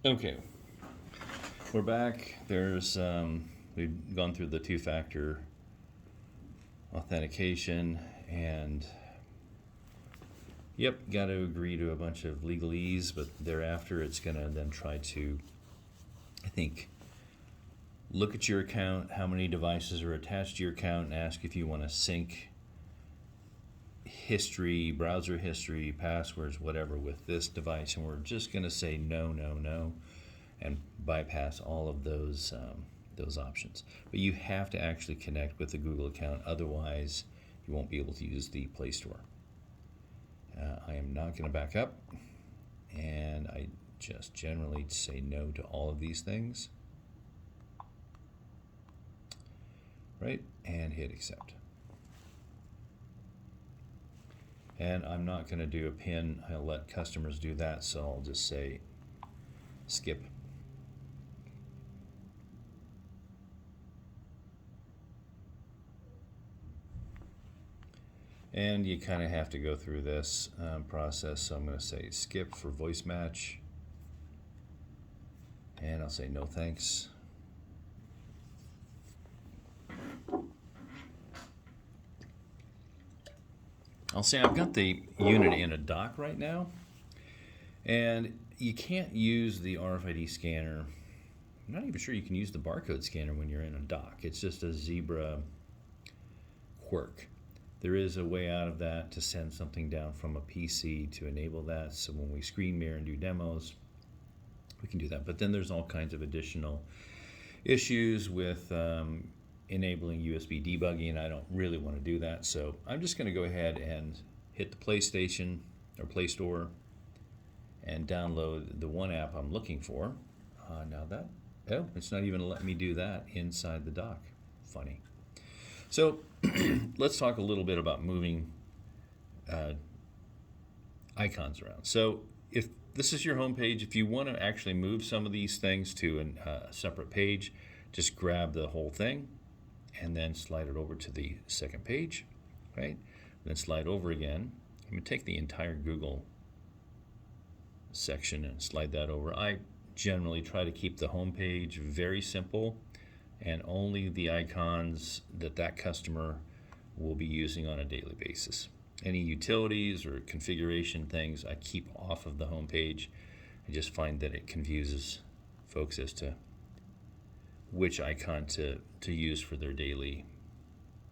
Okay, we're back. We've gone through the two-factor authentication, and yep, got to agree to a bunch of legalese, but thereafter it's going to then try to, I think, look at your account, how many devices are attached to your account, and ask if you want to sync history, browser history, passwords, whatever with this device, and we're just going to say no, no, no, and bypass all of those options. But you have to actually connect with the Google account, otherwise you won't be able to use the Play Store. I am not going to back up, and I just generally say no to all of these things. Right, and hit accept. And I'm not going to do a PIN. I'll let customers do that, so I'll just say skip. And you kind of have to go through this process, so I'm going to say skip for voice match. And I'll say no thanks. I'll say I've got the unit in a dock right now, and you can't use the RFID scanner. I'm not even sure you can use the barcode scanner when you're in a dock. It's just a Zebra quirk. There is a way out of that to send something down from a PC to enable that, so when we screen mirror and do demos, we can do that. But then there's all kinds of additional issues with enabling USB debugging, and I don't really want to do that, so I'm just going to go ahead and hit the PlayStation or Play Store and download the one app I'm looking for. It's not even letting me do that inside the dock. Funny. So let's talk a little bit about moving icons around. So if this is your home page, if you want to actually move some of these things to a separate page, just grab the whole thing and then slide it over to the second page, right? Then slide over again. I'm going to take the entire Google section and slide that over. I generally try to keep the home page very simple and only the icons that customer will be using on a daily basis. Any utilities or configuration things I keep off of the home page. I just find that it confuses folks as to which icon to use for their daily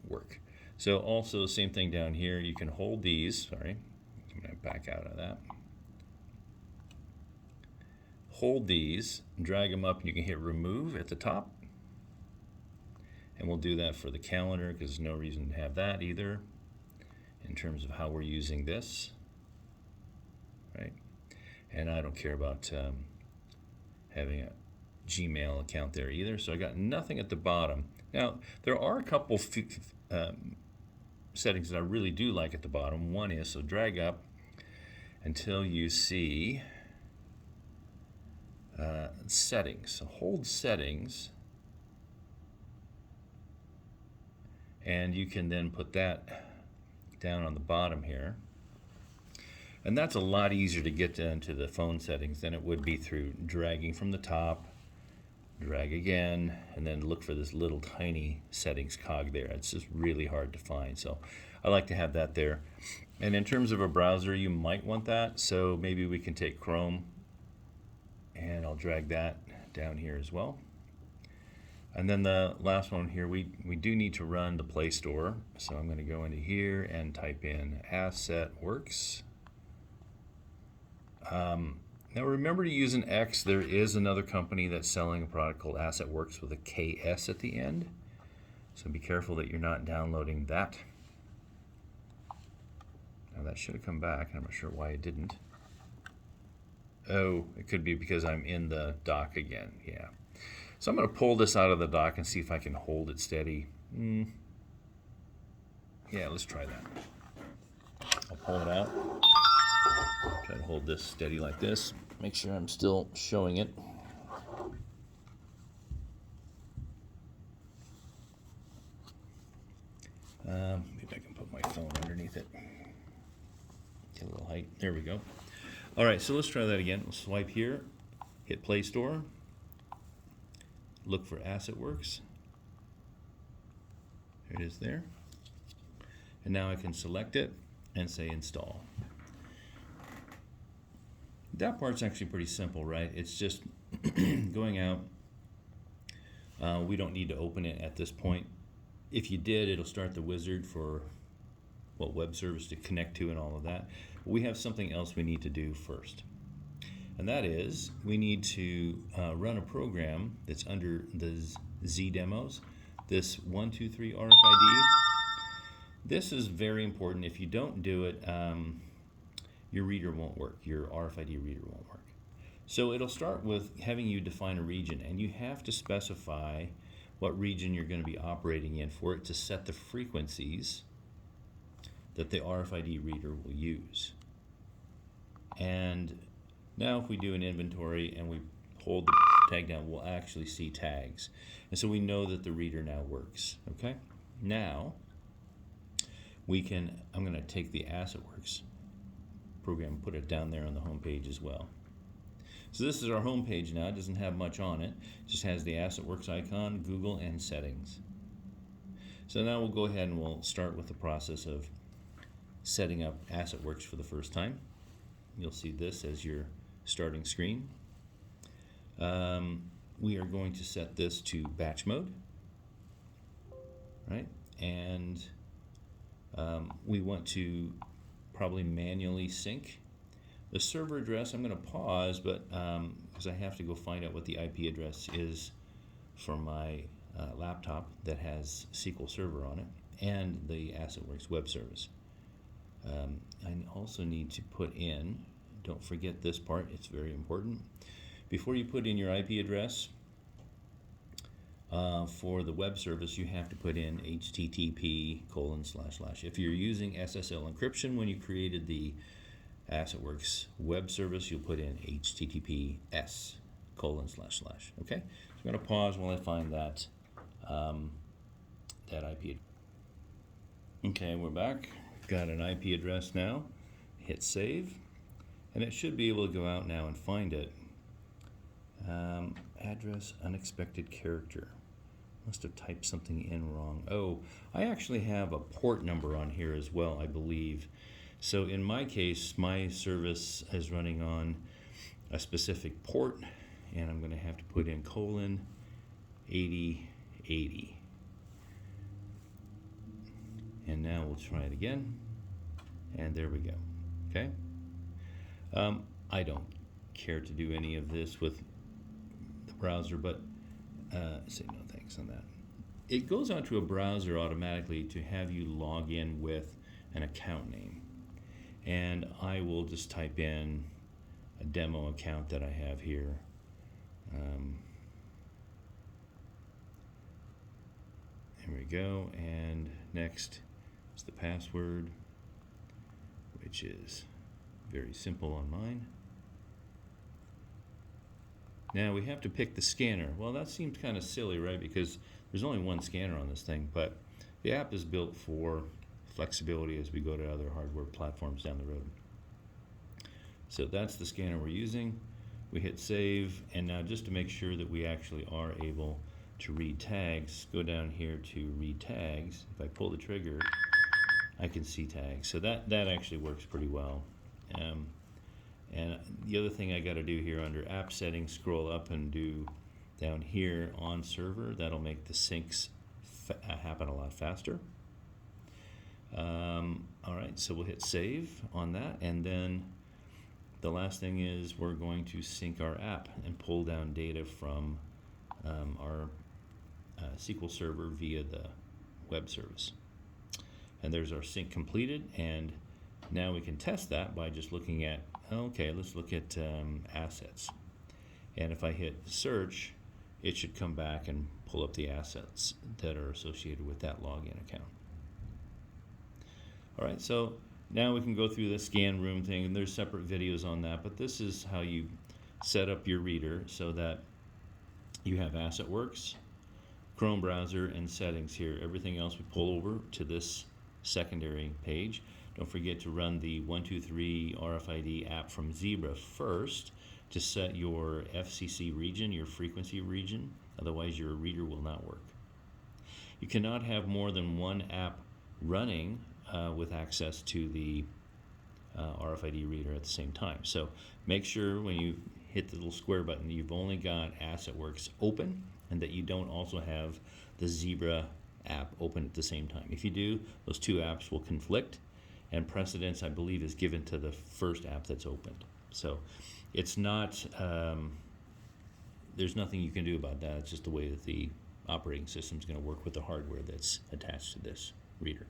work. So also same thing down here, you can hold these, sorry, I'm going to back out of that. Hold these, drag them up, and you can hit remove at the top. And we'll do that for the calendar because there's no reason to have that either in terms of how we're using this, right? And I don't care about having a Gmail account there either, so I got nothing at the bottom. Now, there are a couple settings that I really do like at the bottom. One is, so drag up until you see settings. So hold settings, and you can then put that down on the bottom here. And that's a lot easier to get into the phone settings than it would be through dragging from the top, drag again, and then look for this little tiny settings cog there. It's just really hard to find, so I like to have that there. And in terms of a browser, you might want that, so maybe we can take Chrome, and I'll drag that down here as well. And then the last one here, we do need to run the Play Store, so I'm going to go into here and type in AssetWorx. Now remember to use an X. There is another company that's selling a product called AssetWorx with a KS at the end, so be careful that you're not downloading that. Now that should have come back, and I'm not sure why it didn't. Oh, it could be because I'm in the dock again, yeah. So I'm going to pull this out of the dock and see if I can hold it steady. Yeah, let's try that. I'll pull it out. Try to hold this steady like this. Make sure I'm still showing it. Maybe I can put my phone underneath it. Get a little height. There we go. All right, so let's try that again. We'll swipe here, hit Play Store, look for AssetWorx. There it is there. And now I can select it and say install. That part's actually pretty simple, right? It's just going out. We don't need to open it at this point. If you did, it'll start the wizard for what web service to connect to and all of that. We have something else we need to do first. And that is, we need to run a program that's under the Z demos, this 123 RFID. This is very important. If you don't do it, your reader won't work. Your RFID reader won't work. So it'll start with having you define a region, and you have to specify what region you're going to be operating in for it to set the frequencies that the RFID reader will use. And now if we do an inventory and we hold the tag down, we'll actually see tags. And so we know that the reader now works, okay? Now, I'm going to take the AssetWorx program and put it down there on the home page as well. So this is our home page now. It doesn't have much on it. It just has the AssetWorx icon, Google, and settings. So now we'll go ahead and we'll start with the process of setting up AssetWorx for the first time. You'll see this as your starting screen. We are going to set this to batch mode, right? And we want to probably manually sync. The server address, I'm going to pause, but because I have to go find out what the IP address is for my laptop that has SQL Server on it, and the AssetWorx web service. I also need to put in, don't forget this part, it's very important. Before you put in your IP address for the web service, you have to put in http:// If you're using SSL encryption when you created the AssetWorx web service, you'll put in https://. Okay, so I'm going to pause while I find that IP. Okay, we're back. Got an IP address now. Hit save, and it should be able to go out now and find it. Address unexpected character. Must have typed something in wrong. Oh, I actually have a port number on here as well, I believe. So in my case, my service is running on a specific port, and I'm going to have to put in :8080. And now we'll try it again, and there we go. Okay. I don't care to do any of this with the browser, but say no thanks on that. It goes onto a browser automatically to have you log in with an account name. And I will just type in a demo account that I have here. There we go. And next is the password, which is very simple on mine. Now we have to pick the scanner. Well, that seems kind of silly, right? Because there's only one scanner on this thing, but the app is built for flexibility as we go to other hardware platforms down the road. So that's the scanner we're using. We hit save, and now just to make sure that we actually are able to read tags, go down here to read tags. If I pull the trigger, I can see tags. So that actually works pretty well. And the other thing I got to do here under app settings, scroll up and do down here on server. That'll make the syncs happen a lot faster. All right, so we'll hit save on that, and then the last thing is we're going to sync our app and pull down data from our SQL Server via the web service. And there's our sync completed, and now we can test that by just looking at, okay, let's look at assets. And if I hit search, it should come back and pull up the assets that are associated with that login account. All right, so now we can go through the scan room thing, and there's separate videos on that, but this is how you set up your reader so that you have AssetWorx, Chrome browser, and settings here. Everything else we pull over to this secondary page. Don't forget to run the 123 RFID app from Zebra first to set your FCC region, your frequency region, otherwise your reader will not work. You cannot have more than one app running with access to the RFID reader at the same time. So make sure when you hit the little square button you've only got AssetWorx open, and that you don't also have the Zebra app open at the same time. If you do, those two apps will conflict, and precedence, I believe, is given to the first app that's opened. So it's not, there's nothing you can do about that. It's just the way that the operating system is going to work with the hardware that's attached to this reader.